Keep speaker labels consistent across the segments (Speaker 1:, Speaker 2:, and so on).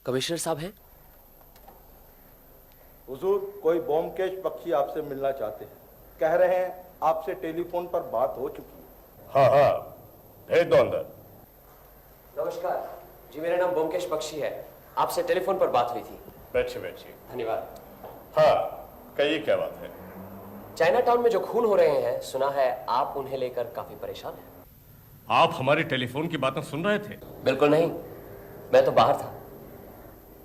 Speaker 1: Commissioner साहब हैं?
Speaker 2: हुजूर, कोई ब्योमकेश बख्शी आपसे मिलना चाहते हैं। कह रहे हैं आपसे टेलीफोन पर बात हो चुकी है।
Speaker 3: हाँ हाँ, भेज दो अंदर।
Speaker 1: नमस्कार जी, मेरा नाम ब्योमकेश बख्शी है। आपसे टेलीफोन पर बात हुई थी।
Speaker 3: बैठिए बैठिए।
Speaker 1: धन्यवाद।
Speaker 3: हाँ, कहिए क्या बात है।
Speaker 1: चाइना टाउन में जो खून हो रहे हैं, सुना है आप उन्हें लेकर काफी परेशान हैं।
Speaker 3: आप हमारी टेलीफोन की बातें सुन रहे थे?
Speaker 1: बिल्कुल नहीं, मैं तो बाहर था।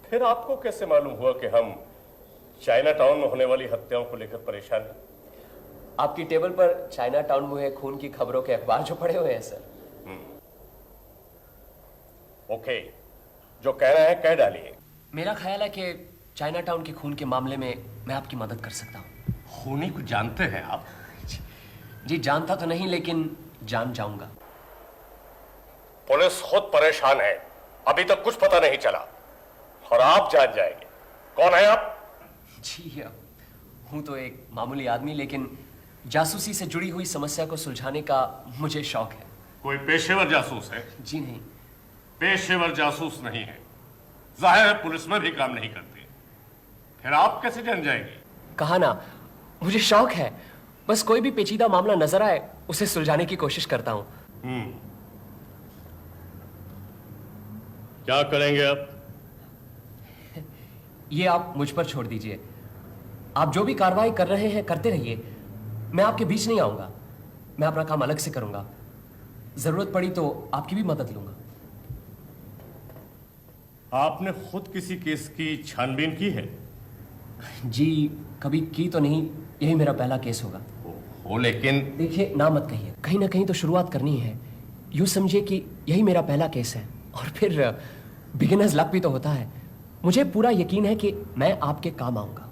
Speaker 3: फिर आपको कैसे मालूम हुआ कि हम चाइना टाउन में होने वाली हत्याओं को लेकर परेशान हैं?
Speaker 1: आपकी टेबल पर चाइना टाउन में हुए खून की खबरों के अखबार जो पड़े हुए हैं सर।
Speaker 3: ओके, जो कह रहे हैं कह डालिए।
Speaker 1: मेरा ख्याल है कि चाइना टाउन के खून के मामले में मैं आपकी मदद कर सकता हूँ।
Speaker 3: खूनी को जानते हैं आप?
Speaker 1: जी जानता तो नहीं, लेकिन जान जाऊंगा।
Speaker 3: पुलिस खुद परेशान है, अभी तक कुछ पता नहीं चला और आप जान जाएंगे। कौन है आप?
Speaker 1: जी हूँ तो एक मामूली आदमी, लेकिन जासूसी से जुड़ी हुई समस्या को सुलझाने का मुझे शौक है।
Speaker 3: कोई पेशेवर जासूस है?
Speaker 1: जी नहीं।
Speaker 3: पेशेवर जासूस नहीं है, जाहिर है पुलिस में भी काम नहीं करते। फिर आप कैसे जान जाएंगे?
Speaker 1: कहा ना, मुझे शौक है। बस कोई भी पेचीदा मामला नजर आए उसे सुलझाने की कोशिश करता हूँ।
Speaker 3: क्या करेंगे आप?
Speaker 1: ये आप मुझ पर छोड़ दीजिए। आप जो भी कार्रवाई कर रहे हैं करते रहिए, मैं आपके बीच नहीं आऊंगा। मैं अपना काम अलग से करूंगा। जरूरत पड़ी तो आपकी भी मदद लूंगा।
Speaker 3: आपने खुद किसी केस की छानबीन की है?
Speaker 1: जी कभी की तो नहीं, यही मेरा पहला केस होगा।
Speaker 3: हो, लेकिन
Speaker 1: देखिए, ना मत कहिए, कहीं ना कहीं तो शुरुआत करनी है। यूं समझिए कि यही मेरा पहला केस है, और फिर बिगिनर्स लक भी तो होता है। मुझे पूरा यकीन है कि मैं आपके काम आऊंगा।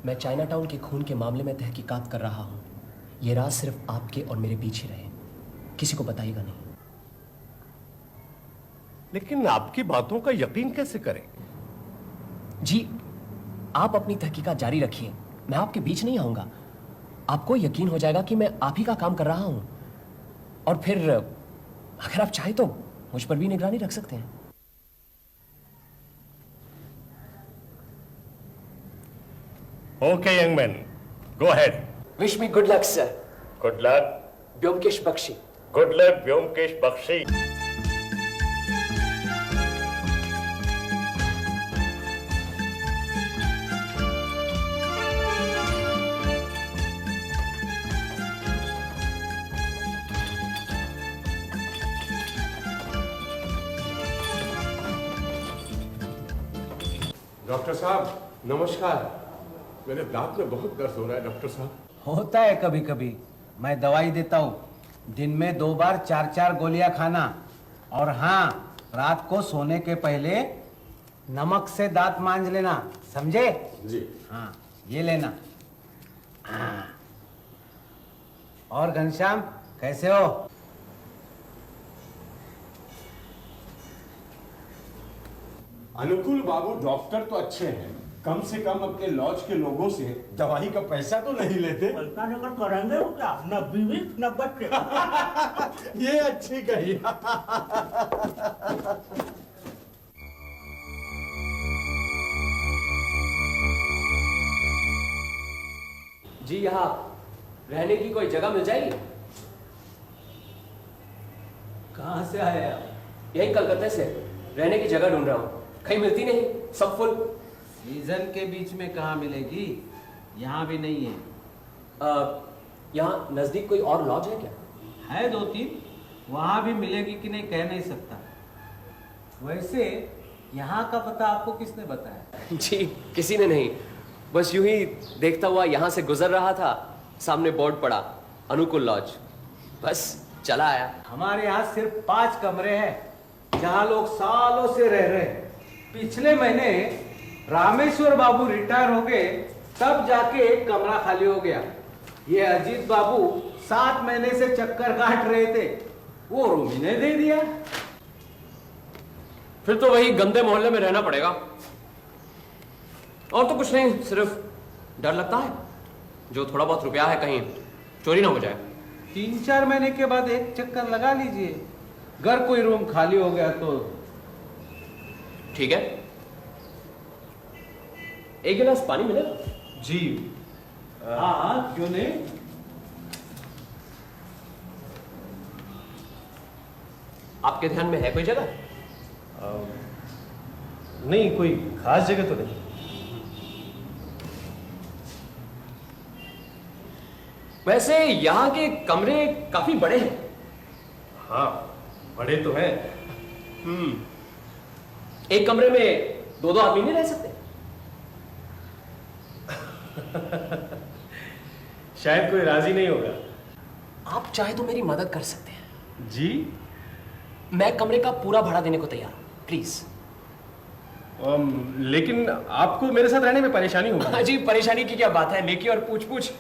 Speaker 1: मैं चाइना टाउन के खून के मामले में तहकीकात कर रहा हूं। यह राज सिर्फ आपके और मेरे बीच ही रहे, किसी को बताइएगा नहीं।
Speaker 3: लेकिन आपकी बातों का यकीन कैसे करें?
Speaker 1: जी आप अपनी तहकीकात जारी रखिए, मैं आपके बीच नहीं आऊंगा। आपको यकीन हो जाएगा कि मैं आप ही का काम कर रहा हूं, और फिर अगर आप चाहे तो मुझ पर भी निगरानी रख सकते हैं।
Speaker 3: Okay young man, go ahead.
Speaker 1: Wish me good luck sir.
Speaker 3: Good luck.
Speaker 1: Byomkesh Bakshi.
Speaker 3: Good luck Byomkesh Bakshi.
Speaker 4: Doctor साहब नमस्कार। मेरे दांत में बहुत दर्द हो रहा है डॉक्टर साहब।
Speaker 5: होता है कभी कभी, मैं दवाई देता हूँ। दिन में 2 बार 4-4 गोलियां खाना, और हाँ, रात को सोने के पहले नमक से दांत मांज लेना, समझे?
Speaker 4: जी
Speaker 5: हाँ, ये लेना। हाँ। और घनश्याम कैसे हो?
Speaker 4: अनुकूल बाबू डॉक्टर तो अच्छे हैं, कम से कम अपने लॉज के लोगों से दवाई का पैसा तो नहीं लेते।
Speaker 6: पैसा लेकर करेंगे वो क्या? न बीवी न बच्चे।
Speaker 4: ये अच्छी कही।
Speaker 1: जी यहाँ रहने की कोई जगह मिल जाएगी?
Speaker 5: कहाँ से आए आप?
Speaker 1: यही कलकत्ते से रहने की जगह ढूंढ रहा हूँ, कहीं मिलती नहीं, सब फुल।
Speaker 5: सीजन के बीच में कहाँ मिलेगी? यहाँ भी नहीं है।
Speaker 1: यहाँ नजदीक कोई और लॉज है क्या?
Speaker 5: है 2-3, वहाँ भी मिलेगी कि नहीं कह नहीं सकता। वैसे यहाँ का पता आपको किसने बताया?
Speaker 1: जी किसी ने नहीं, बस यूं ही देखता हुआ यहाँ से गुजर रहा था, सामने बोर्ड पड़ा अनुकूल लॉज, बस चला आया।
Speaker 5: हमारे यहाँ सिर्फ 5 कमरे हैं जहाँ लोग सालों से रह रहे हैं। पिछले महीने रामेश्वर बाबू रिटायर हो गए, तब जाके एक कमरा खाली हो गया। ये अजीत बाबू 7 महीने से चक्कर काट रहे थे, वो रूम ही ने दे दिया।
Speaker 1: फिर तो वही गंदे मोहल्ले में रहना पड़ेगा। और तो कुछ नहीं, सिर्फ डर लगता है जो थोड़ा बहुत रुपया है कहीं चोरी ना हो जाए।
Speaker 5: 3-4 महीने के बाद एक चक्कर लगा लीजिए, अगर कोई रूम खाली हो गया तो
Speaker 1: ठीक है, एक गिलास पानी मिलेगा?
Speaker 5: जी हाँ, क्यों नहीं।
Speaker 1: आपके ध्यान में है कोई जगह?
Speaker 7: नहीं, कोई खास जगह तो नहीं।
Speaker 1: वैसे यहाँ के कमरे काफी बड़े हैं।
Speaker 7: हाँ, बड़े तो हैं।
Speaker 1: एक कमरे में दो दो आदमी नहीं रह सकते?
Speaker 7: शायद कोई राजी नहीं होगा।
Speaker 1: आप चाहे तो मेरी मदद कर सकते हैं।
Speaker 7: जी?
Speaker 1: मैं कमरे का पूरा भाड़ा देने को तैयार हूं, प्लीज।
Speaker 7: लेकिन आपको मेरे साथ रहने में परेशानी होगी।
Speaker 1: जी, परेशानी की क्या बात है, नेकी और पूछ पूछ,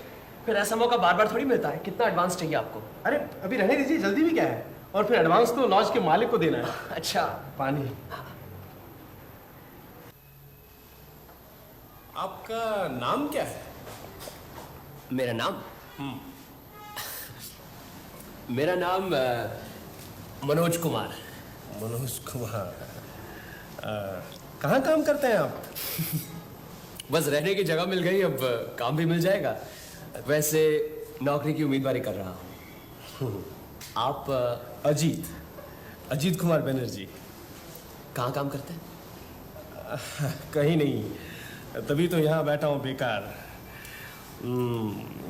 Speaker 1: फिर ऐसा मौका बार बार थोड़ी मिलता है। कितना एडवांस चाहिए आपको?
Speaker 7: अरे अभी रहने दीजिए, जल्दी भी क्या है। और फिर एडवांस तो लॉज के मालिक को देना है।
Speaker 1: अच्छा,
Speaker 7: पानी। आपका नाम क्या है?
Speaker 1: मेरा नाम मेरा नाम मनोज कुमार।
Speaker 7: मनोज कुमार। कहाँ काम करते हैं आप?
Speaker 1: बस रहने की जगह मिल गई, अब काम भी मिल जाएगा। वैसे नौकरी की उम्मीदवारी कर रहा हूँ। आप
Speaker 7: अजीत कुमार बनर्जी।
Speaker 1: कहाँ काम करते हैं?
Speaker 7: कहीं नहीं, तभी तो यहाँ बैठा हूँ बेकार।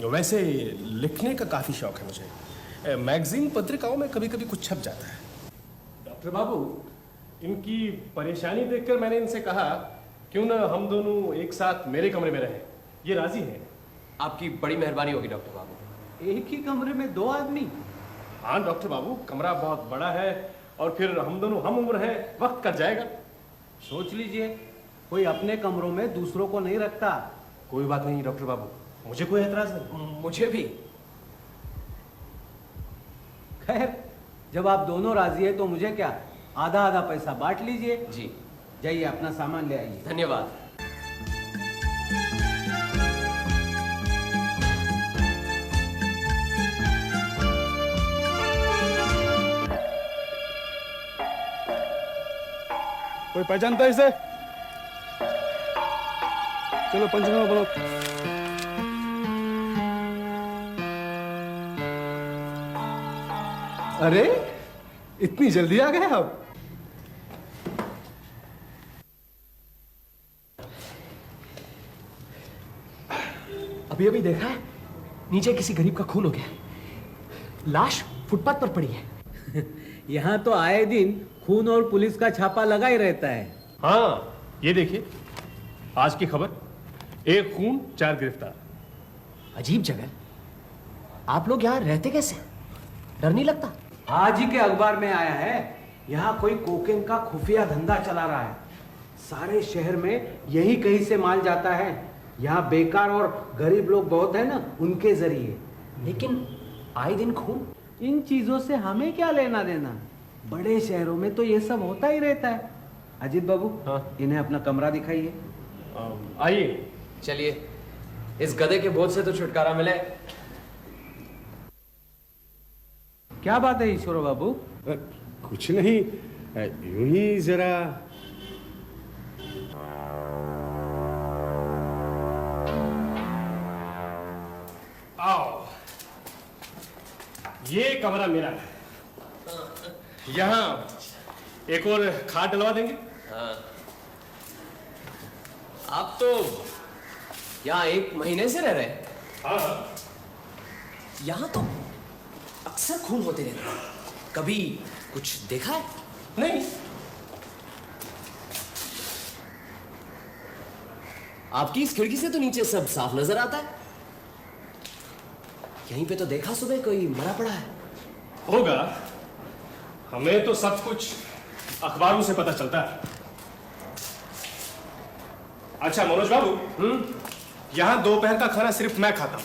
Speaker 7: वैसे लिखने का काफी शौक है मुझे। मैगजीन पत्रिकाओं में कभी कभी कुछ छप जाता है। डॉक्टर बाबू, इनकी परेशानी देखकर मैंने इनसे कहा क्यों ना हम दोनों एक साथ मेरे कमरे में रहें। ये राजी हैं।
Speaker 1: आपकी बड़ी मेहरबानी होगी डॉक्टर बाबू।
Speaker 5: एक ही कमरे में दो आदमी?
Speaker 7: हाँ डॉक्टर बाबू, कमरा बहुत बड़ा है और फिर हम दोनों हम उम्र हैं, वक्त कट जाएगा।
Speaker 5: सोच लीजिए, कोई अपने कमरों में दूसरों को नहीं रखता।
Speaker 7: कोई बात नहीं डॉक्टर बाबू, मुझे कोई एतराज नहीं।
Speaker 1: मुझे भी।
Speaker 5: खैर, जब आप दोनों राजी है तो मुझे क्या, आधा आधा पैसा बांट लीजिए।
Speaker 1: जी,
Speaker 5: जाइए अपना सामान ले आइए।
Speaker 1: धन्यवाद।
Speaker 8: कोई पहचानता है इसे? चलो पंचनामा बोलो।
Speaker 7: अरे इतनी जल्दी आ गए आप?
Speaker 1: अभी अभी देखा है, नीचे किसी गरीब का खून हो गया। लाश फुटपाथ पर पड़ी है।
Speaker 5: यहाँ तो आए दिन खून और पुलिस का छापा लगा ही रहता है।
Speaker 7: हाँ, ये देखिए आज की खबर, 1 खून 4 गिरफ्तार।
Speaker 1: अजीब जगह। आप लोग यहाँ रहते कैसे? डर नहीं लगता?
Speaker 5: आज ही के अखबार में आया है, यहाँ कोई कोकेन का खुफिया धंधा चला रहा है। सारे शहर में यही कहीं से माल जाता है। यहाँ बेकार और गरीब लोग बहुत है ना, उनके जरिए।
Speaker 1: लेकिन आए दिन खून।
Speaker 5: इन चीजों से हमें क्या लेना देना? बड़े शहरों में तो ये सब होता ही रहता है। अजीत बाबू,
Speaker 7: हाँ?
Speaker 5: इन्हें अपना कमरा दिखाइए।
Speaker 7: आइए।
Speaker 1: चलिए, इस गधे के बोझ से तो छुटकारा मिले।
Speaker 5: क्या बात है ईश्वर बाबू?
Speaker 4: कुछ नहीं, यूं ही जरा।
Speaker 7: आओ, ये कमरा मेरा है। यहाँ एक और खाट डलवा देंगे।
Speaker 1: आप तो यहाँ 1 महीने से रह रहे हैं।
Speaker 7: हाँ,
Speaker 1: यहाँ तो अक्सर खून होते रहते हैं। कभी कुछ देखा है?
Speaker 7: नहीं।
Speaker 1: आपकी इस खिड़की से तो नीचे सब साफ नजर आता है। यहीं पे तो देखा सुबह कोई मरा पड़ा है।
Speaker 7: होगा, हमें तो सब कुछ अखबारों से पता चलता है। अच्छा मनोज बाबू, यहाँ दोपहर का खाना सिर्फ मैं खाता हूँ,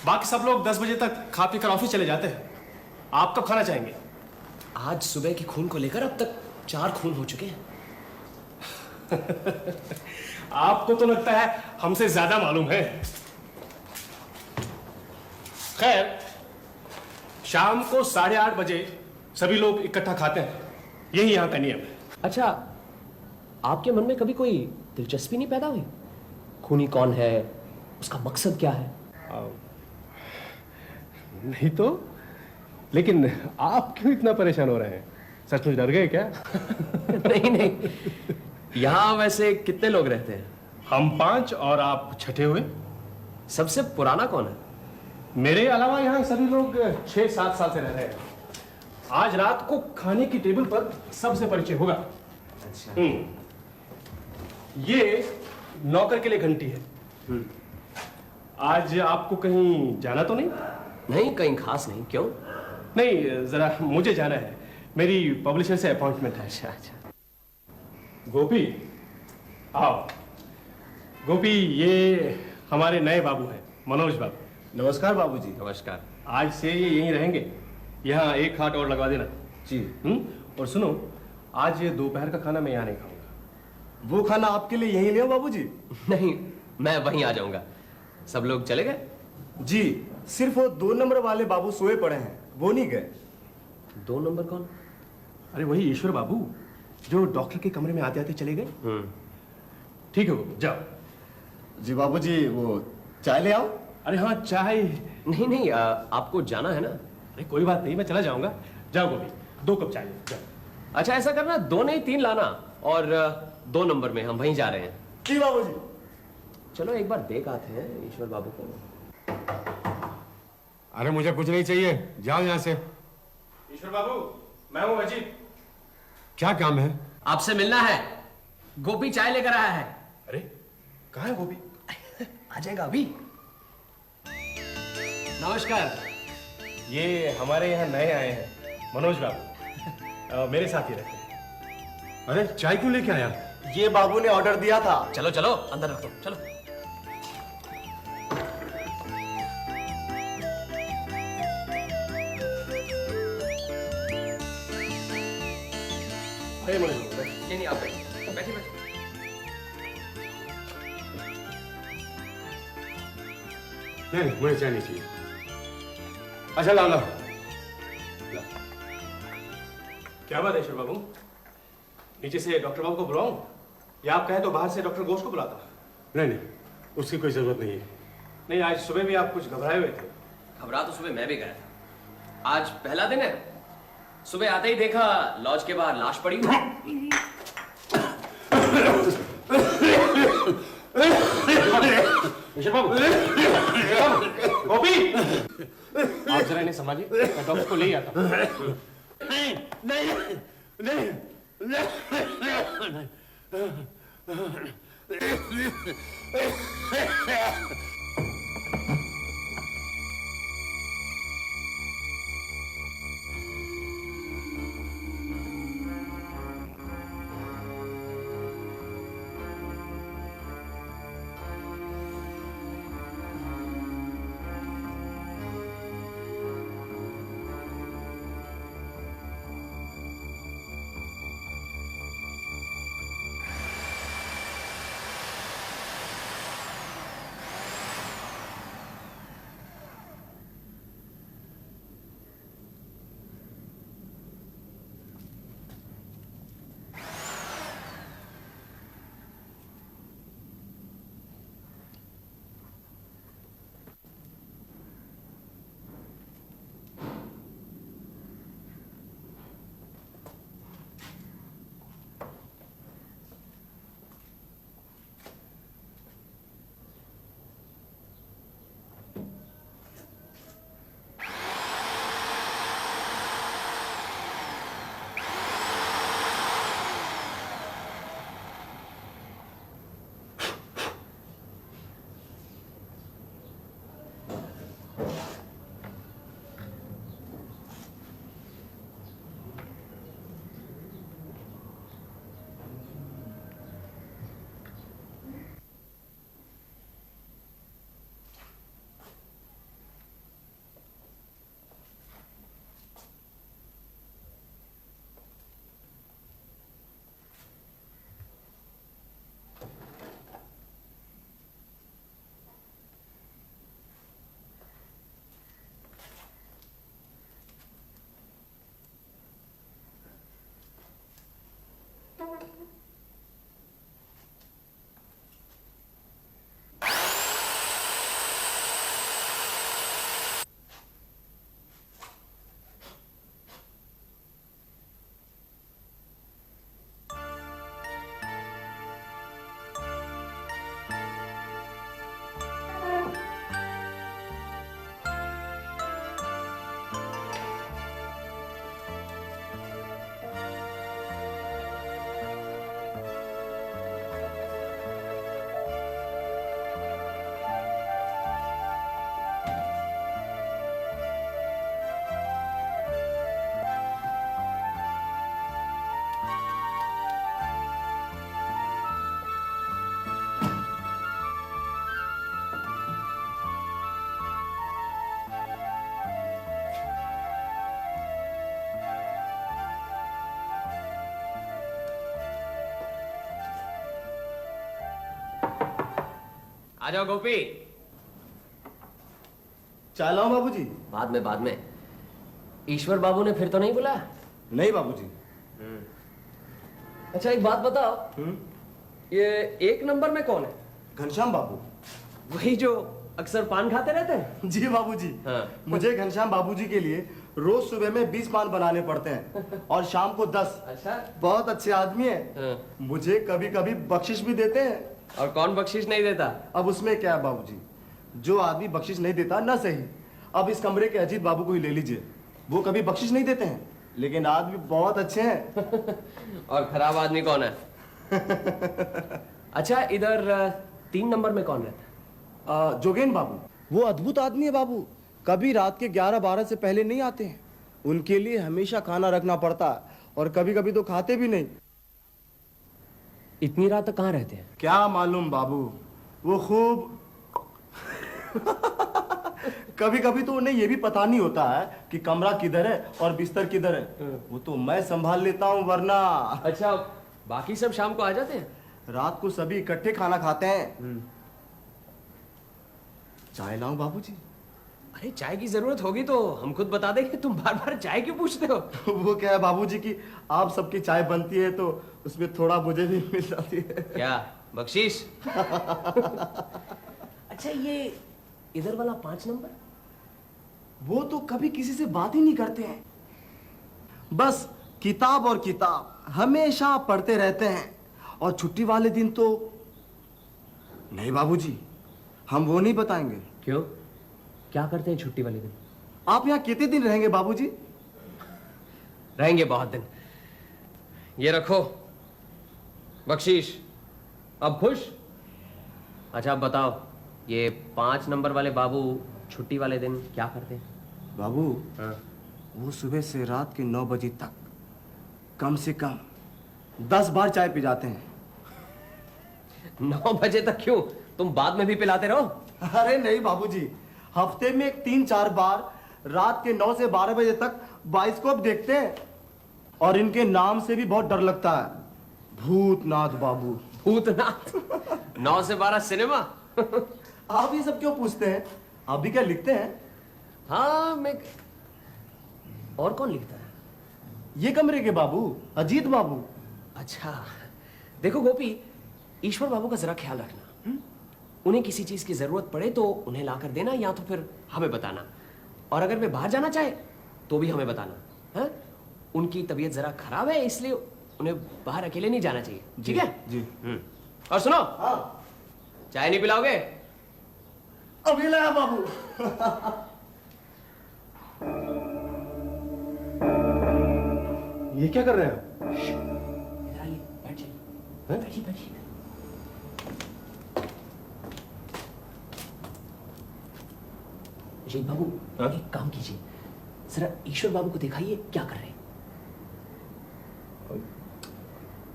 Speaker 7: बाकी सब लोग 10 बजे तक खा पी कर ऑफिस चले जाते हैं। आप कब खाना चाहेंगे?
Speaker 1: आज सुबह के खून को लेकर अब तक 4 खून हो चुके हैं।
Speaker 7: आपको तो लगता है हमसे ज्यादा मालूम है। खैर, शाम को 8:30 बजे सभी लोग इकट्ठा खाते हैं, यही यहाँ का नियम है।
Speaker 1: अच्छा, आपके मन में कभी कोई दिलचस्पी नहीं पैदा हुई? खूनी कौन है, उसका मकसद क्या है?
Speaker 7: नहीं तो, लेकिन आप क्यों इतना परेशान हो रहे हैं? सचमुच डर गए क्या?
Speaker 1: नहीं नहीं, यहाँ वैसे कितने लोग रहते हैं?
Speaker 7: हम 5 और आप छठे हुए।
Speaker 1: सबसे पुराना कौन है?
Speaker 7: मेरे अलावा यहाँ सभी लोग 6-7 साल से रह रहे हैं। आज रात को खाने की टेबल पर सबसे परिचय होगा।
Speaker 1: अच्छा।
Speaker 7: ये नौकर के लिए घंटी है। आज आपको कहीं जाना तो नहीं?
Speaker 1: नहीं, कहीं खास नहीं। क्यों?
Speaker 7: नहीं, जरा मुझे जाना है, मेरी पब्लिशर से अपॉइंटमेंट है।
Speaker 1: अच्छा अच्छा।
Speaker 7: गोपी, आओ। गोपी, ये हमारे नए बाबू हैं, मनोज बाबू।
Speaker 8: नमस्कार बाबूजी।
Speaker 1: नमस्कार।
Speaker 7: आज से ये यहीं रहेंगे, यहाँ एक खाट और लगवा देना।
Speaker 8: जी।
Speaker 7: और सुनो, आज ये दोपहर का खाना मैं यहाँ नहीं खाऊंगा।
Speaker 8: वो खाना आपके लिए यहीं ले बाबूजी?
Speaker 1: नहीं, मैं वहीं आ जाऊंगा। सब लोग चले गए?
Speaker 8: जी, सिर्फ वो 2 नंबर वाले बाबू सोए पड़े हैं, वो नहीं गए।
Speaker 1: 2 नंबर कौन?
Speaker 7: अरे वही ईश्वर बाबू, जो डॉक्टर के कमरे में आते आते चले गए। ठीक है बाबू, जाओ।
Speaker 8: जी बाबूजी, वो चाय ले आओ।
Speaker 7: अरे हाँ, चाय।
Speaker 1: नहीं नहीं, आपको जाना है ना?
Speaker 7: अरे कोई बात नहीं, मैं चला जाऊंगा। जाओ गोपी, 2 कप चाय जाओ।
Speaker 1: अच्छा, ऐसा करना, 2 नहीं 3 लाना, और 2 नंबर में हम वहीं जा रहे हैं।
Speaker 8: जी बाबूजी।
Speaker 1: चलो एक बार देख आते हैं ईश्वर बाबू को।
Speaker 4: अरे मुझे कुछ नहीं चाहिए, जाओ यहाँ से।
Speaker 7: ईश्वर बाबू, मैं हूँ अजीत।
Speaker 4: क्या काम है?
Speaker 1: आपसे मिलना है। गोपी चाय लेकर आया है।
Speaker 7: अरे कहाँ है गोपी?
Speaker 1: आ जाएगा अभी। नमस्कार।
Speaker 7: ये हमारे यहाँ नए आए हैं, मनोज बाबू। मेरे साथ ही रहते हैं।
Speaker 4: अरे चाय क्यों लेके आया?
Speaker 8: ये बाबू ने ऑर्डर दिया था।
Speaker 1: चलो चलो, अंदर रख दो, चलो।
Speaker 7: अरे मनोज बाबू, बैठ।
Speaker 1: नहीं नहीं, आप बैठिए बैठिए बैठिए।
Speaker 4: नहीं, मुझे चाय नहीं चाहिए। अच्छा लाओ लाओ।
Speaker 7: क्या बात है ईश्वर बाबू, नीचे से डॉक्टर बाबू को बुलाऊं, या आप कहें तो बाहर से डॉक्टर घोष को बुलाता हूं?
Speaker 4: नहीं नहीं, उसकी कोई जरूरत नहीं है।
Speaker 7: नहीं, आज सुबह भी आप कुछ घबराए हुए थे।
Speaker 1: घबरा तो सुबह मैं भी गया था। आज पहला दिन है। सुबह आते ही देखा लॉज के बाहर लाश पड़ी हुई।
Speaker 7: ईश्वर बाबू, गोपी, आप जरा इन्हें संभालिए, मैं डॉक्टर को ले ही आता हूं।
Speaker 1: आ जाओ गोपी।
Speaker 8: चाय लाऊं बाबूजी?
Speaker 1: बाद में ईश्वर बाबू ने फिर तो नहीं बुलाया?
Speaker 8: नहीं बाबूजी।
Speaker 1: अच्छा एक बात बताओ, ये 1 नंबर में कौन है?
Speaker 8: घनश्याम बाबू।
Speaker 1: वही जो अक्सर पान खाते रहते हैं?
Speaker 8: जी बाबूजी।
Speaker 1: हाँ।
Speaker 8: मुझे घनश्याम बाबूजी के लिए रोज सुबह में 20 पान बनाने पड़ते हैं और शाम को 10।
Speaker 1: अच्छा।
Speaker 8: बहुत अच्छे आदमी है।
Speaker 1: हाँ।
Speaker 8: मुझे कभी कभी बख्शिश भी देते हैं।
Speaker 1: और कौन बख्शिश नहीं देता?
Speaker 8: अब उसमें क्या है बाबूजी, जो आदमी बख्शिश नहीं देता ना सही। अब इस कमरे के अजीत बाबू को ही ले लीजिए, वो कभी बख्शिश नहीं देते हैं, लेकिन आदमी बहुत अच्छे हैं।
Speaker 1: और खराब आदमी कौन है? अच्छा इधर 3 नंबर में कौन रहता है?
Speaker 8: जोगेन बाबू। वो अद्भुत आदमी है बाबू, कभी रात के 11-12 से पहले नहीं आते हैं। उनके लिए हमेशा खाना रखना पड़ता है और कभी कभी तो खाते भी नहीं।
Speaker 1: इतनी रात तक कहाँ रहते हैं?
Speaker 8: क्या मालूम बाबू, वो खूब कभी कभी तो उन्हें ये भी पता नहीं होता है कि कमरा किधर है और बिस्तर किधर है। वो तो मैं संभाल लेता हूँ, वरना
Speaker 1: अच्छा बाकी सब शाम को आ जाते हैं?
Speaker 8: रात को सभी इकट्ठे खाना खाते हैं। चाय लाऊं बाबूजी?
Speaker 1: अरे चाय की जरूरत होगी तो हम खुद बता देंगे, तुम बार बार चाय क्यों पूछते हो?
Speaker 8: वो क्या है बाबूजी कि आप सबकी चाय बनती है तो उसमें थोड़ा मुझे भी मिल जाती है।
Speaker 1: क्या बख्शीश? अच्छा ये इधर वाला 5 नंबर?
Speaker 8: वो तो कभी किसी से बात ही नहीं करते हैं, बस किताब और किताब हमेशा पढ़ते रहते हैं। और छुट्टी वाले दिन तो नहीं बाबूजी, हम वो नहीं बताएंगे।
Speaker 1: क्यों, क्या करते हैं छुट्टी वाले दिन?
Speaker 8: आप यहाँ कितने दिन रहेंगे बाबूजी?
Speaker 1: रहेंगे बहुत दिन। ये रखो बख्शीश, अब खुश? अच्छा अब बताओ, ये 5 नंबर वाले बाबू छुट्टी वाले दिन क्या करते हैं?
Speaker 8: बाबू वो सुबह से रात के 9 बजे तक कम से कम 10 बार चाय पी जाते हैं।
Speaker 1: 9 बजे तक क्यों, तुम बाद में भी पिलाते रहो।
Speaker 8: अरे नहीं बाबूजी, हफ्ते में 3-4 बार रात के 9 से 12 बजे तक बाइस्कोप देखते हैं। और इनके नाम से भी बहुत डर लगता है, भूतनाथ बाबू।
Speaker 1: भूतनाथ? 9 से 12 सिनेमा?
Speaker 8: आप ये सब क्यों पूछते हैं, आप भी क्या लिखते हैं?
Speaker 1: हाँ मैं। और कौन लिखता है?
Speaker 8: ये कमरे के बाबू, अजीत बाबू।
Speaker 1: अच्छा देखो गोपी, ईश्वर बाबू का जरा ख्याल रखना। उन्हें किसी चीज की जरूरत पड़े तो उन्हें लाकर देना, या तो फिर हमें बताना। और अगर वे बाहर जाना चाहे तो भी हमें बताना। हाँ? उनकी तबीयत जरा खराब है, इसलिए उन्हें बाहर अकेले नहीं जाना चाहिए, ठीक है?
Speaker 8: जी।
Speaker 1: और सुनो,
Speaker 8: हाँ
Speaker 1: चाय नहीं पिलाओगे?
Speaker 8: अभी लाया बाबू।
Speaker 7: ये क्या कर रहे हैं?
Speaker 1: इधर आइए, बैठिए। बैठिए बैठिए। अजीत बाबू एक काम कीजिए, जरा ईश्वर बाबू को दिखाइए क्या कर रहे हैं।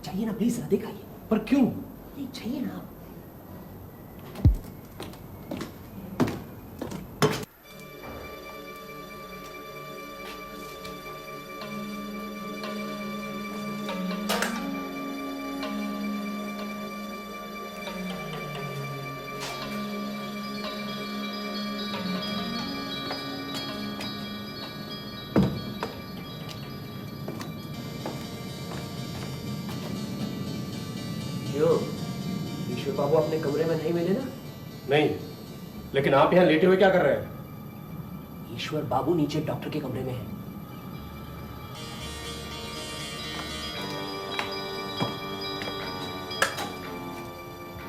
Speaker 1: चाहिए ना प्लीज, जरा दिखाइए।
Speaker 7: पर क्यों?
Speaker 1: नहीं चाहिए ना। क्यों, ईश्वर बाबू अपने कमरे में नहीं मिले ना?
Speaker 7: नहीं, लेकिन आप यहाँ लेटे हुए क्या कर रहे हैं?
Speaker 1: ईश्वर बाबू नीचे डॉक्टर के कमरे में है।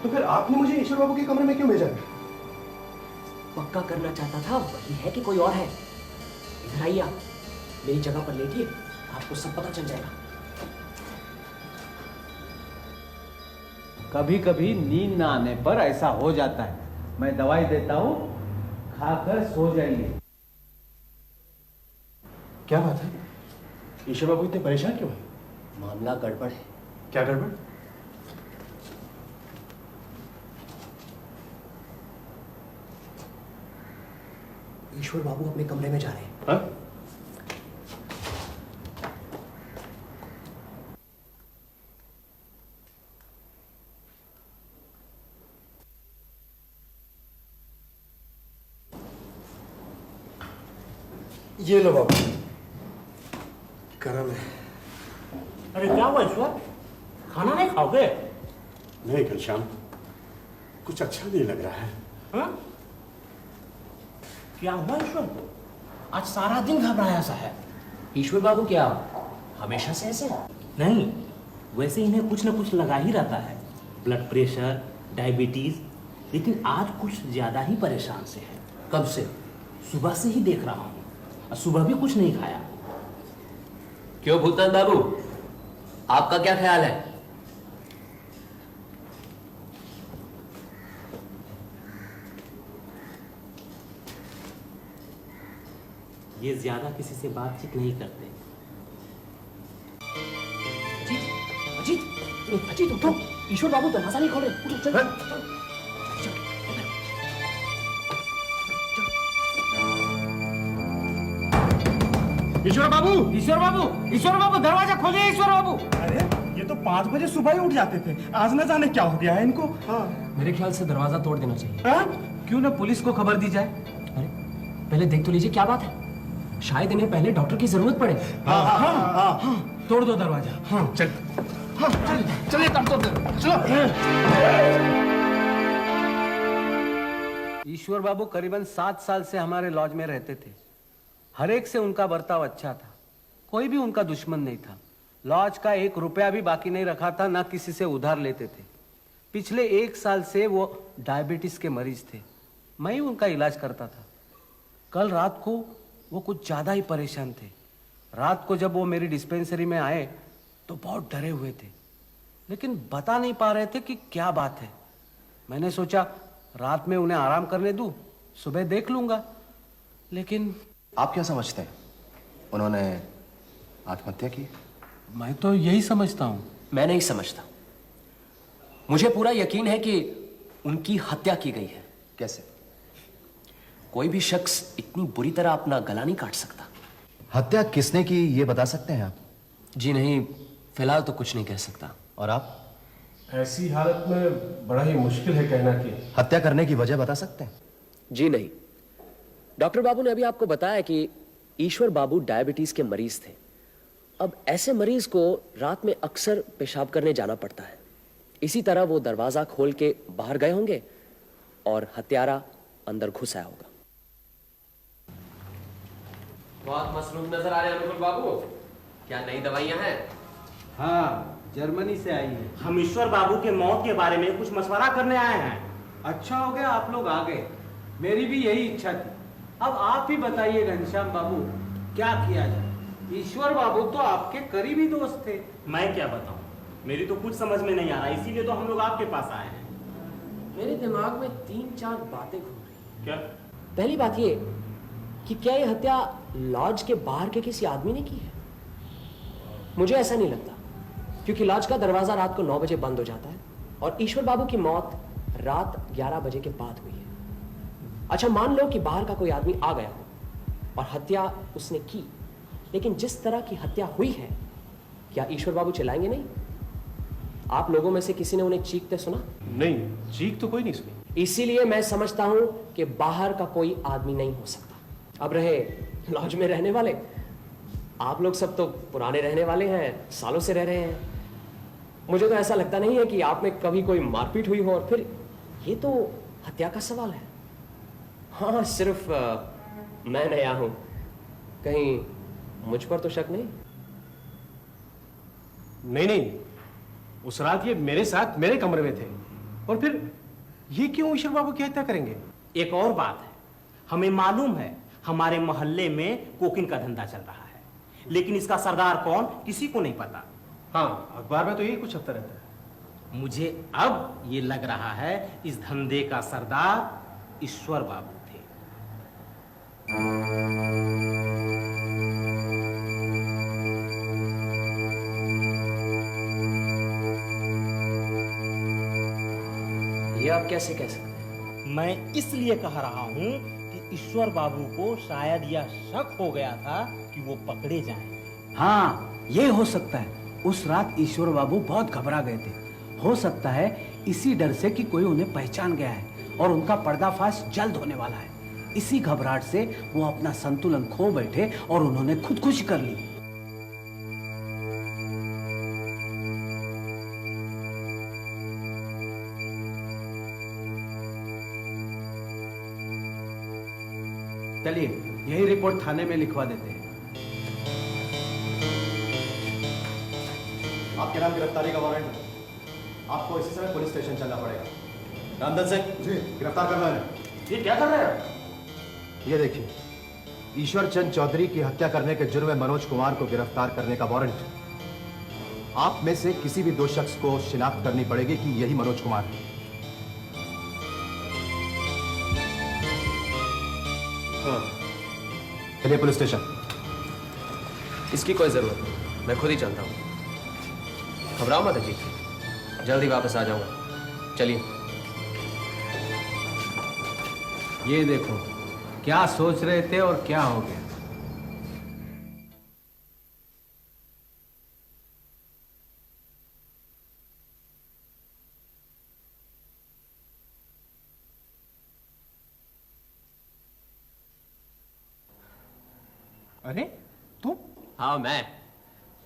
Speaker 7: तो फिर आपने मुझे ईश्वर बाबू के कमरे में क्यों भेजा?
Speaker 1: पक्का करना चाहता था वही है कि कोई और है। इधर आइए, आप मेरी जगह पर लेटिए, आपको सब पता चल जाएगा।
Speaker 5: कभी कभी नींद ना आने पर ऐसा हो जाता है। मैं दवाई देता हूँ, खाकर सो जाइए।
Speaker 7: क्या बात है, ईश्वर बाबू इतने परेशान क्यों हैं?
Speaker 1: मामला गड़बड़ है।
Speaker 7: क्या गड़बड़?
Speaker 1: ईश्वर बाबू अपने कमरे में जा रहे हैं।
Speaker 7: हाँ?
Speaker 4: ये लो बाबू, करम है।
Speaker 6: अरे क्या हुआ ईश्वर, खाना नहीं खाओगे?
Speaker 4: नहीं घनश्याम, कुछ अच्छा नहीं लग रहा है।
Speaker 6: हाँ? क्या हुआ ईश्वर को? आज सारा दिन घबराया सा है।
Speaker 1: ईश्वर बाबू क्या हमेशा से ऐसे हैं?
Speaker 6: नहीं, वैसे इन्हें कुछ ना कुछ लगा ही रहता है, ब्लड प्रेशर, डायबिटीज, लेकिन आज कुछ ज्यादा ही परेशान से है। कब से? सुबह से ही देख रहा हूँ, और सुबह भी कुछ नहीं खाया।
Speaker 1: क्यों भूतनाथ बाबू, आपका क्या ख्याल है?
Speaker 6: ये ज्यादा किसी से बातचीत नहीं करते।
Speaker 1: अजीत, अजीत, अजीत उठो, ईश्वर बाबू दरवाजा नहीं खोल रहे। उठो, चल, चल।
Speaker 5: ईश्वर बाबू, ईश्वर बाबू, ईश्वर बाबू, दरवाजा खोलिए ईश्वर बाबू।
Speaker 8: अरे ये तो 5 बजे सुबह ही उठ जाते थे, आज न जाने क्या हो गया है इनको। हाँ।
Speaker 1: मेरे ख्याल से दरवाजा तोड़ देना चाहिए।
Speaker 8: हाँ?
Speaker 5: क्यों ना पुलिस को खबर दी जाए?
Speaker 1: अरे पहले देख तो लीजिए क्या बात है, शायद इन्हें पहले डॉक्टर की जरूरत पड़े।
Speaker 5: तोड़ दो दरवाजा।
Speaker 7: चल
Speaker 8: चलिए चलो।
Speaker 5: ईश्वर बाबू करीबन 7 साल से हमारे लॉज में रहते थे। हर एक से उनका बर्ताव अच्छा था, कोई भी उनका दुश्मन नहीं था। लॉज का 1 रुपया भी बाकी नहीं रखा था, ना किसी से उधार लेते थे। पिछले 1 साल से वो डायबिटीज के मरीज थे, मैं ही उनका इलाज करता था। कल रात को वो कुछ ज्यादा ही परेशान थे। रात को जब वो मेरी डिस्पेंसरी में आए तो बहुत डरे हुए थे, लेकिन बता नहीं पा रहे थे कि क्या बात है। मैंने सोचा रात में उन्हें आराम करने दूं, सुबह देख लूंगा। लेकिन
Speaker 9: आप क्या समझते हैं, उन्होंने आत्महत्या की?
Speaker 5: मैं तो यही समझता हूं।
Speaker 1: मैं नहीं समझता, मुझे पूरा यकीन है कि उनकी हत्या की गई है।
Speaker 9: कैसे?
Speaker 1: कोई भी शख्स इतनी बुरी तरह अपना गला नहीं काट सकता।
Speaker 9: हत्या किसने की ये बता सकते हैं आप?
Speaker 1: जी नहीं, फिलहाल तो कुछ नहीं कह सकता।
Speaker 9: और आप?
Speaker 7: ऐसी हालत में बड़ा ही मुश्किल है कहना कि
Speaker 9: हत्या करने की वजह बता सकते हैं?
Speaker 1: जी नहीं, डॉक्टर बाबू ने अभी आपको बताया कि ईश्वर बाबू डायबिटीज के मरीज थे। अब ऐसे मरीज को रात में अक्सर पेशाब करने जाना पड़ता है, इसी तरह वो दरवाजा खोल के बाहर गए होंगे और हत्यारा अंदर घुस आया होगा। बहुत मसरूफ नजर आ रहे हैं अनुकुल बाबू, क्या नई दवाइयां हैं?
Speaker 5: हाँ, जर्मनी से आई है।
Speaker 6: हम ईश्वर बाबू के मौत के बारे में कुछ मशवरा करने आए हैं।
Speaker 5: अच्छा हो गया आप लोग आ गए, मेरी भी यही इच्छा थी। अब आप ही बताइए घनश्याम बाबू, क्या किया जाए? ईश्वर बाबू तो आपके करीबी दोस्त थे।
Speaker 6: मैं क्या बताऊं, मेरी तो कुछ समझ में नहीं आ रहा, इसीलिए तो हम लोग आपके पास आए हैं।
Speaker 1: मेरे दिमाग में 3-4 बातें घूम रही।
Speaker 6: क्या?
Speaker 1: पहली बात ये कि क्या ये हत्या लॉज के बाहर के किसी आदमी ने की है? मुझे ऐसा नहीं लगता, क्योंकि लॉज का दरवाजा रात को 9 बजे बंद हो जाता है और ईश्वर बाबू की मौत रात 11 बजे के बाद हुई है। अच्छा, मान लो कि बाहर का कोई आदमी आ गया हो और हत्या उसने की, लेकिन जिस तरह की हत्या हुई है, क्या ईश्वर बाबू चिल्लाएंगे नहीं? आप लोगों में से किसी ने उन्हें चीखते सुना?
Speaker 7: नहीं, चीख तो कोई नहीं सुनी।
Speaker 1: इसीलिए मैं समझता हूं कि बाहर का कोई आदमी नहीं हो सकता। अब रहे लॉज में रहने वाले, आप लोग सब तो पुराने रहने वाले हैं, सालों से रह रहे हैं। मुझे तो ऐसा लगता नहीं है कि आप में कभी कोई मारपीट हुई हो, और फिर ये तो हत्या का सवाल है। हाँ, सिर्फ मैं नया हूं, कहीं मुझ पर तो शक नहीं?
Speaker 7: नहीं, उस रात ये मेरे साथ मेरे कमरे में थे, और फिर ये क्यों ईश्वर बाबू की हत्या करेंगे?
Speaker 6: एक और बात है, हमें मालूम है हमारे मोहल्ले में कोकिन का धंधा चल रहा है, लेकिन इसका सरदार कौन किसी को नहीं पता।
Speaker 7: हाँ, अखबार में तो यही कुछ छपता रहता है।
Speaker 6: मुझे अब ये लग रहा है इस धंधे का सरदार ईश्वर बाबू थे।
Speaker 1: ये आप कैसे कह सकते हैं?
Speaker 6: मैं इसलिए कह रहा हूं कि ईश्वर बाबू को शायद यह शक हो गया था कि वो पकड़े जाएं।
Speaker 5: हाँ, ये हो सकता है। उस रात ईश्वर बाबू बहुत घबरा गए थे। हो सकता है इसी डर से कि कोई उन्हें पहचान गया है और उनका पर्दाफाश जल्द होने वाला है। इसी घबराहट से वो अपना संतुलन खो बैठे और उन्होंने खुदकुशी कर ली। चलिए यही रिपोर्ट थाने में लिखवा देते हैं।
Speaker 9: आपके नाम गिरफ्तारी का वारंट है। आपको इसी समय पुलिस स्टेशन चलना पड़ेगा। रामदन सिंह जी, गिरफ्तार करना है।
Speaker 7: ये क्या कर रहे हैं?
Speaker 9: ये देखिए, ईश्वर चंद चौधरी की हत्या करने के जुर्म में मनोज कुमार को गिरफ्तार करने का वारंट है। आप में से किसी भी दो शख्स को शिनाख्त करनी पड़ेगी कि यही मनोज कुमार है। चलिए पुलिस स्टेशन।
Speaker 1: इसकी कोई जरूरत नहीं, मैं खुद ही चलता हूँ। घबराओ मत अजीत, जल्दी वापस आ जाऊंगा। चलिए।
Speaker 5: ये देखो क्या सोच रहे थे और क्या हो गया।
Speaker 7: अरे तुम?
Speaker 1: हाँ मैं।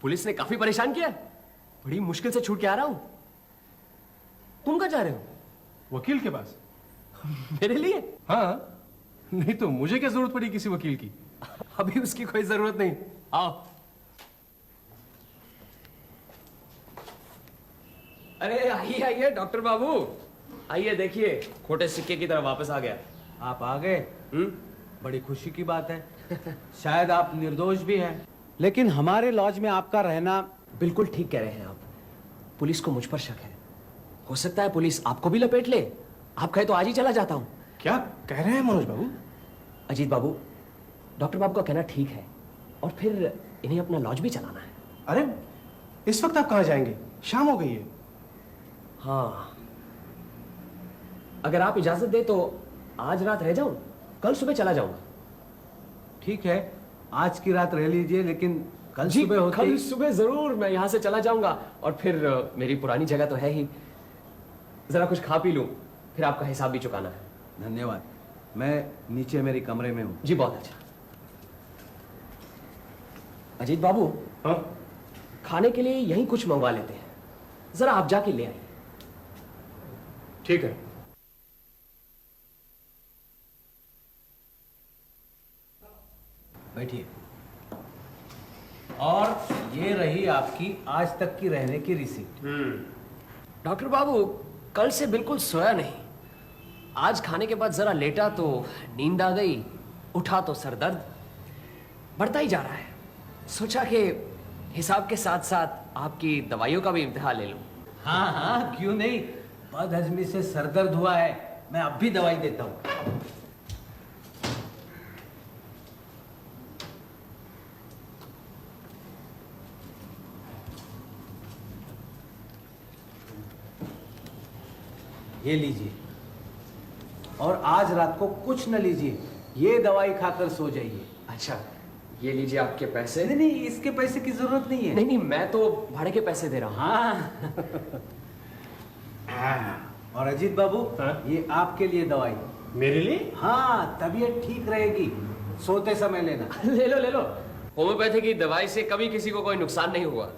Speaker 1: पुलिस ने काफी परेशान किया, बड़ी मुश्किल से छूट के आ रहा हूं। तुम कहाँ जा रहे हो?
Speaker 7: वकील के पास?
Speaker 1: मेरे लिए?
Speaker 7: हाँ, नहीं तो मुझे क्या जरूरत पड़ी किसी वकील की?
Speaker 1: अभी उसकी कोई जरूरत नहीं। आओ। अरे आइए आइए डॉक्टर बाबू, आइए देखिए, खोटे सिक्के की तरह वापस आ गया।
Speaker 5: आप आ गए? बड़ी खुशी की बात है। शायद आप निर्दोष भी हैं, लेकिन हमारे लॉज में आपका रहना।
Speaker 1: बिल्कुल ठीक कह रहे हैं आप। पुलिस को मुझ पर शक है। हो सकता है पुलिस आपको भी लपेट ले। आप कहे तो आज ही चला जाता हूं।
Speaker 7: क्या कह रहे हैं मनोज बाबू?
Speaker 1: अजीत बाबू, डॉक्टर बाबू का कहना ठीक है, और फिर इन्हें अपना लॉज भी चलाना है।
Speaker 7: अरे इस वक्त आप कहाँ जाएंगे? शाम हो गई है।
Speaker 1: हाँ, अगर आप इजाजत दे तो आज रात रह जाऊं, कल सुबह चला जाऊंगा।
Speaker 5: ठीक है, आज की रात रह लीजिए, लेकिन कल
Speaker 1: जी,
Speaker 5: सुबह होते
Speaker 1: कल
Speaker 5: ही।
Speaker 1: सुबह जरूर मैं यहां से चला जाऊंगा, और फिर मेरी पुरानी जगह तो है ही, जरा कुछ खा पी लूं, फिर आपका हिसाब भी चुकाना है।
Speaker 5: धन्यवाद। मैं नीचे मेरे कमरे में हूं।
Speaker 1: जी बहुत अच्छा। अजीत बाबू,
Speaker 7: हाँ?
Speaker 1: खाने के लिए यहीं कुछ मंगवा लेते हैं, जरा आप जाके ले आइए।
Speaker 7: ठीक है।
Speaker 5: बैठिए। और ये रही आपकी आज तक की रहने की रिसीप्ट।
Speaker 1: डॉक्टर बाबू, कल से बिल्कुल सोया नहीं। आज खाने के बाद जरा लेटा तो नींद आ गई, उठा तो सर दर्द बढ़ता ही जा रहा है। सोचा कि हिसाब के साथ साथ आपकी दवाइयों का भी इम्तिहान ले लूं।
Speaker 5: हाँ हाँ, क्यों नहीं। बदहजमी से सरदर्द हुआ है, मैं अब भी दवाई देता हूं। ये लीजिए, और आज रात को कुछ न लीजिए, ये दवाई खाकर सो जाइए।
Speaker 1: अच्छा, ये लीजिए आपके पैसे।
Speaker 5: नहीं नहीं, इसके पैसे की जरूरत नहीं है।
Speaker 1: नहीं नहीं, मैं तो भाड़े के पैसे दे रहा हूँ।
Speaker 5: हाँ। और अजीत बाबू,
Speaker 7: हाँ?
Speaker 5: ये आपके लिए दवाई।
Speaker 7: मेरे लिए?
Speaker 5: हाँ, तबीयत ठीक रहेगी, सोते समय लेना।
Speaker 1: ले लो ले लो, होम्योपैथी की दवाई से कभी किसी को कोई नुकसान नहीं हुआ।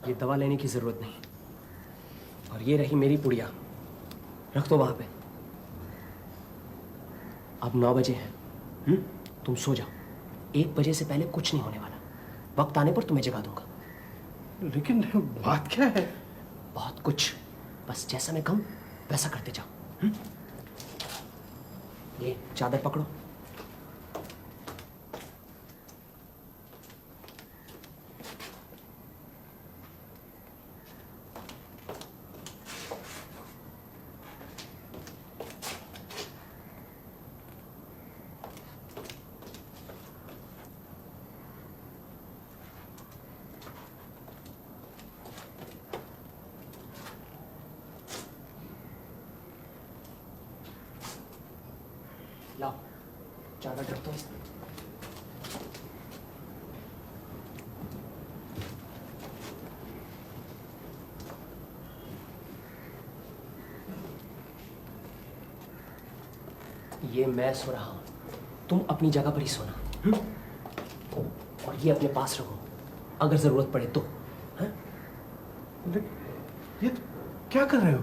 Speaker 1: ये दवा लेने की जरूरत नहीं, और ये रही मेरी पुड़िया, रख दो वहां पे। अब 9 बजे हैं। तुम सो जाओ, 1 बजे से पहले कुछ नहीं होने वाला। वक्त आने पर तुम्हें जगा दूंगा।
Speaker 7: लेकिन बात क्या है?
Speaker 1: बहुत कुछ, बस जैसा मैं कहूं वैसा करते जाओ। ये चादर पकड़ो। लाओ, चादर ढक दो। ये मैं सो रहा हूं, तुम अपनी जगह पर ही सोना। और ये अपने पास रखो, अगर जरूरत पड़े तो। हाँ?
Speaker 7: ये क्या कर रहे हो?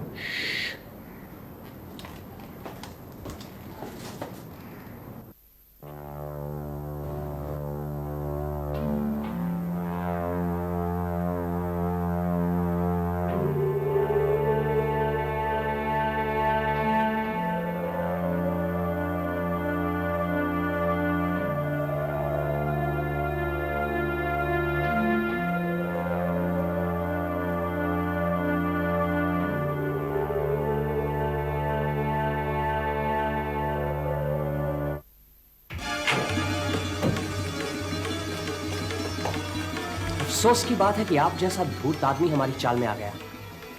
Speaker 1: अफसोस की बात है कि आप जैसा धूर्त आदमी हमारी चाल में आ गया।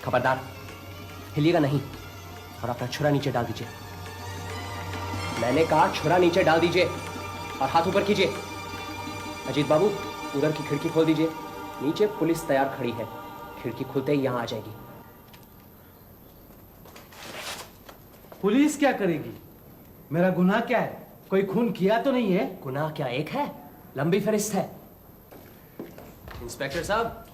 Speaker 1: खबरदार, हिलिएगा नहीं और अपना छुरा नीचे डाल दीजिए। मैंने कहा छुरा नीचे डाल दीजिए और हाथ ऊपर कीजिए। अजीत बाबू, उधर की खिड़की खोल दीजिए। नीचे पुलिस तैयार खड़ी है, खिड़की खुलते ही यहां आ जाएगी।
Speaker 5: पुलिस क्या करेगी? मेरा गुनाह क्या है? कोई खून किया तो नहीं है?
Speaker 1: गुनाह क्या एक है, लंबी फहरिस्त है। इंस्पेक्टर साहब,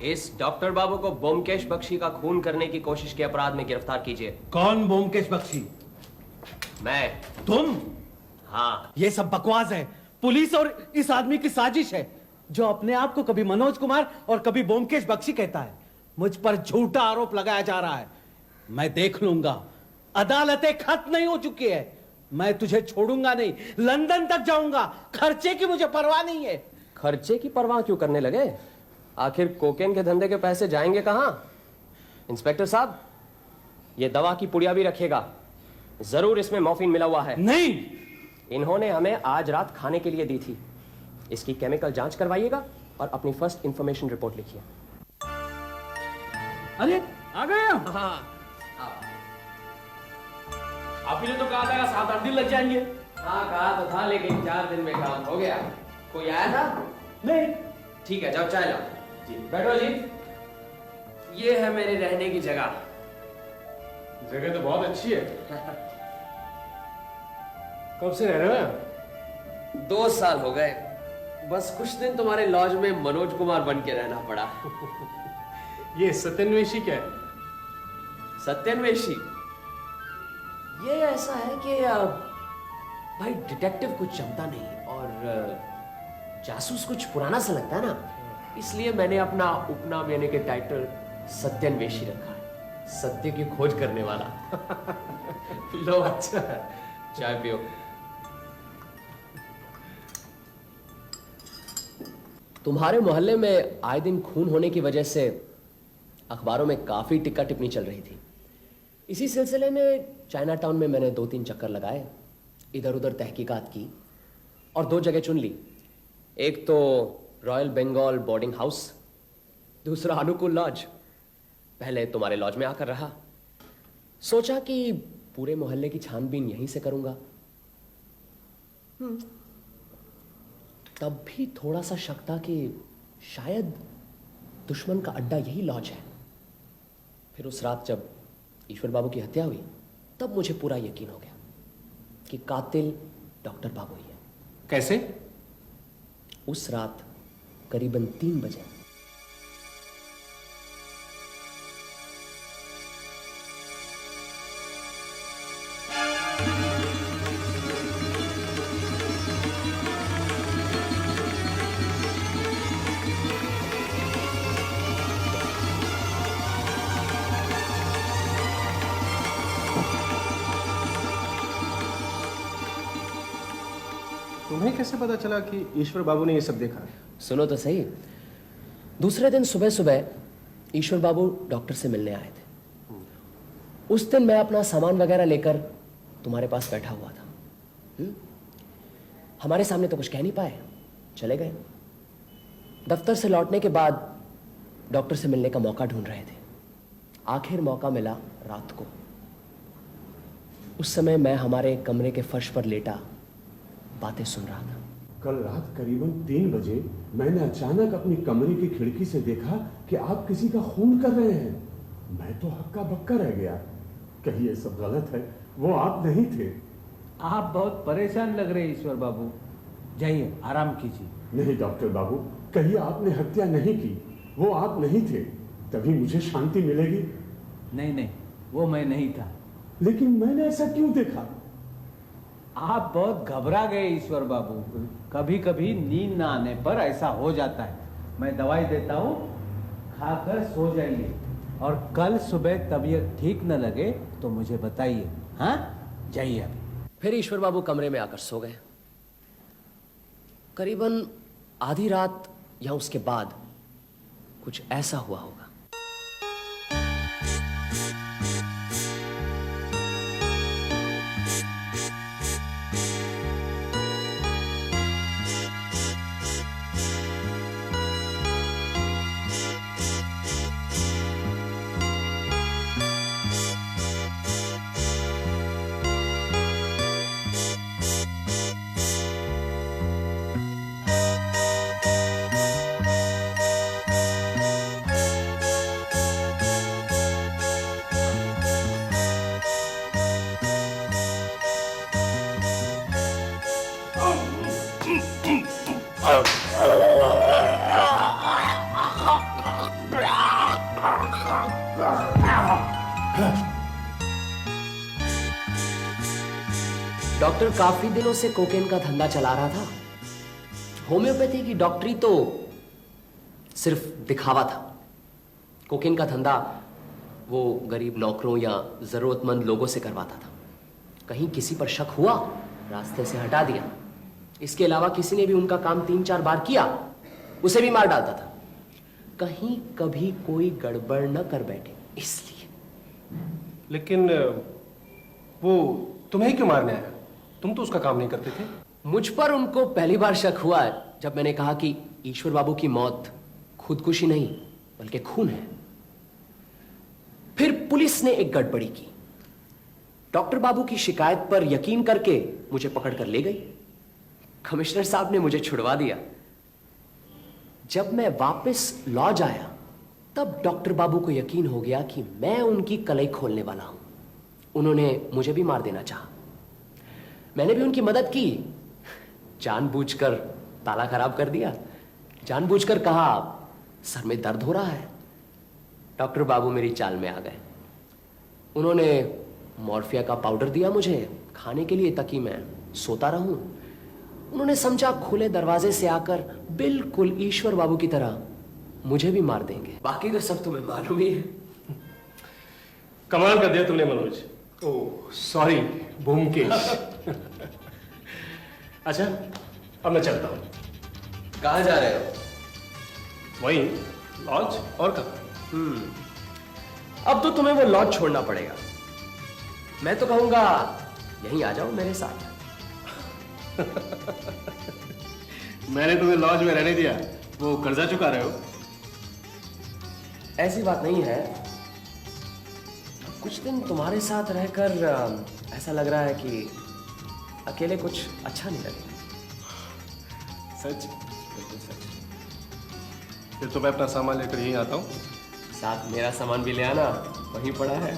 Speaker 1: इस डॉक्टर बाबू को बोमकेश बख्शी का खून करने की कोशिश के अपराध में गिरफ्तार कीजिए।
Speaker 5: कौन बोमकेश बख्शी?
Speaker 1: मैं।
Speaker 5: तुम?
Speaker 1: हाँ।
Speaker 5: ये सब बकवास है। पुलिस और इस आदमी की साजिश है, जो अपने आप को कभी मनोज कुमार और कभी बोमकेश बख्शी कहता है। मुझ पर झूठा आरोप लगाया जा रहा है। मैं देख लूंगा। अदालतें खत्म नहीं हो चुकी है। मैं तुझे छोड़ूंगा नहीं, लंदन तक जाऊंगा। खर्चे की मुझे परवाह नहीं है।
Speaker 1: खर्चे की परवाह क्यों करने लगे? आखिर कोकेन के धंधे के पैसे जाएंगे कहां? इंस्पेक्टर साहब, ये दवा की पुड़िया भी रखिएगा, जरूर इसमें मॉर्फिन मिला हुआ है।
Speaker 5: नहीं,
Speaker 1: इन्होंने हमें आज रात खाने के लिए दी थी। इसकी केमिकल जांच करवाइएगा और अपनी फर्स्ट इंफॉर्मेशन रिपोर्ट लिखिए।
Speaker 5: अरे आ गए हम।
Speaker 1: हाँ,
Speaker 6: आप ही ने तो कहा था 7-8 दिन लग जाएंगे।
Speaker 1: हाँ कहा तो था, लेकिन 4 दिन में काम हो गया। कोई आया था?
Speaker 5: नहीं।
Speaker 1: ठीक है, जाओ चाय लाओ। जी बैठो जी। ये है मेरे रहने की जगह।
Speaker 7: जगह तो बहुत अच्छी है। कब से रह रहे हो?
Speaker 1: 2 साल हो गए। बस कुछ दिन तुम्हारे लॉज में मनोज कुमार बन के रहना पड़ा।
Speaker 7: ये सत्यन्वेषी क्या है?
Speaker 1: सत्यन्वेषी ये ऐसा है कि भाई डिटेक्टिव कुछ जमता नहीं और जासूस कुछ पुराना सा लगता है ना, इसलिए मैंने अपना उपनाम यानी कि टाइटल सत्यन्वेषी रखा है। सत्य की खोज करने वाला। लो अच्छा चाय पियो। तुम्हारे मोहल्ले में आए दिन खून होने की वजह से अखबारों में काफी टिक्का टिप्पणी चल रही थी। इसी सिलसिले में चाइना टाउन में मैंने 2-3 चक्कर लगाए, इधर उधर तहकीकात की और 2 जगह चुन ली। एक तो रॉयल बंगाल बोर्डिंग हाउस, दूसरा अनुकूल लॉज। पहले तुम्हारे लॉज में आकर रहा, सोचा कि पूरे मोहल्ले की छानबीन यहीं से करूंगा। तब भी थोड़ा सा शक था कि शायद दुश्मन का अड्डा यही लॉज है। फिर उस रात जब ईश्वर बाबू की हत्या हुई, तब मुझे पूरा यकीन हो गया कि कातिल डॉक्टर बाबू ही है।
Speaker 7: कैसे?
Speaker 1: उस रात करीबन 3 बजे
Speaker 7: तुम्हें कैसे पता चला कि ईश्वर बाबू ने ये सब देखा?
Speaker 1: सुनो तो सही। दूसरे दिन सुबह सुबह ईश्वर बाबू डॉक्टर से मिलने आए थे। उस दिन मैं अपना सामान वगैरह लेकर तुम्हारे पास बैठा हुआ था। हमारे सामने तो कुछ कह नहीं पाए, चले गए। दफ्तर से लौटने के बाद डॉक्टर से मिलने का मौका ढूंढ रहे थे। आखिर मौका मिला रात को। उस समय मैं हमारे कमरे के फर्श पर लेटा बातें सुन रहा था।
Speaker 4: कल रात करीबन 3 बजे मैंने अचानक अपनी कमरे की खिड़की से देखा कि आप किसी का खून कर रहे हैं। मैं तो हक्का बक्का रह गया। कहीं ये सब गलत है, वो आप नहीं थे।
Speaker 5: आप बहुत परेशान लग रहे हैं ईश्वर बाबू, जाइए आराम कीजिए।
Speaker 4: नहीं डॉक्टर बाबू, कहिए आपने हत्या नहीं की, वो आप नहीं थे, तभी मुझे शांति मिलेगी।
Speaker 5: नहीं नहीं, वो मैं नहीं था।
Speaker 4: लेकिन मैंने ऐसा क्यों देखा?
Speaker 5: आप बहुत घबरा गए ईश्वर बाबू, कभी कभी नींद ना आने पर ऐसा हो जाता है। मैं दवाई देता हूँ, खाकर सो जाइए, और कल सुबह तबीयत ठीक न लगे तो मुझे बताइए। हाँ, जाइए अभी।
Speaker 1: फिर ईश्वर बाबू कमरे में आकर सो गए। करीबन आधी रात या उसके बाद कुछ ऐसा हुआ होगा। डॉक्टर काफी दिनों से कोकेन का धंधा चला रहा था। होम्योपैथी की डॉक्टरी तो सिर्फ दिखावा था। कोकेन का धंधा वो गरीब नौकरों या जरूरतमंद लोगों से करवाता था। कहीं किसी पर शक हुआ, रास्ते से हटा दिया। इसके अलावा किसी ने भी उनका काम 3-4 बार किया, उसे भी मार डालता था। कहीं कभी कोई गड़बड़ न कर बैठे इसलिए।
Speaker 7: लेकिन वो तुम्हें क्यों मारने आया? तुम तो उसका काम नहीं करते थे।
Speaker 1: मुझ पर उनको पहली बार शक हुआ है जब मैंने कहा कि ईश्वर बाबू की मौत खुदकुशी नहीं बल्कि खून है। फिर पुलिस ने एक गड़बड़ी की। डॉक्टर बाबू की शिकायत पर यकीन करके मुझे पकड़कर ले गई। कमिश्नर साहब ने मुझे छुड़वा दिया। जब मैं वापस लॉज आया तब डॉक्टर बाबू को यकीन हो गया कि मैं उनकी कलई खोलने वाला हूं। उन्होंने मुझे भी मार देना चाहा। मैंने भी उनकी मदद की, जानबूझकर ताला खराब कर दिया, जानबूझकर कहा सर में दर्द हो रहा है। डॉक्टर बाबू मेरी चाल में आ गए। उन्होंने मॉर्फिया का पाउडर दिया मुझे खाने के लिए ताकि मैं सोता रहूं। उन्होंने समझा खुले दरवाजे से आकर बिल्कुल ईश्वर बाबू की तरह मुझे भी मार देंगे। बाकी तो सब तुम्हें मालूम ही है।
Speaker 7: कमाल कर दिया तुमने मनोज। Oh sorry Byomkesh. अच्छा अब मैं चलता हूँ।
Speaker 1: कहाँ जा रहे हो?
Speaker 7: वहीं लॉज और कहाँ?
Speaker 1: अब तो तुम्हें वो लॉज छोड़ना पड़ेगा। मैं तो कहूंगा यहीं आ जाओ मेरे साथ।
Speaker 7: मैंने तुम्हें लॉज में रहने दिया, वो कर्जा चुका रहे हो।
Speaker 1: ऐसी बात नहीं है, कुछ दिन तुम्हारे साथ रहकर ऐसा लग रहा है कि अकेले कुछ अच्छा नहीं लगेगा।
Speaker 7: सच? फिर तो मैं अपना सामान लेकर यहीं आता हूँ।
Speaker 1: साथ मेरा सामान भी ले आना, वहीं पड़ा है।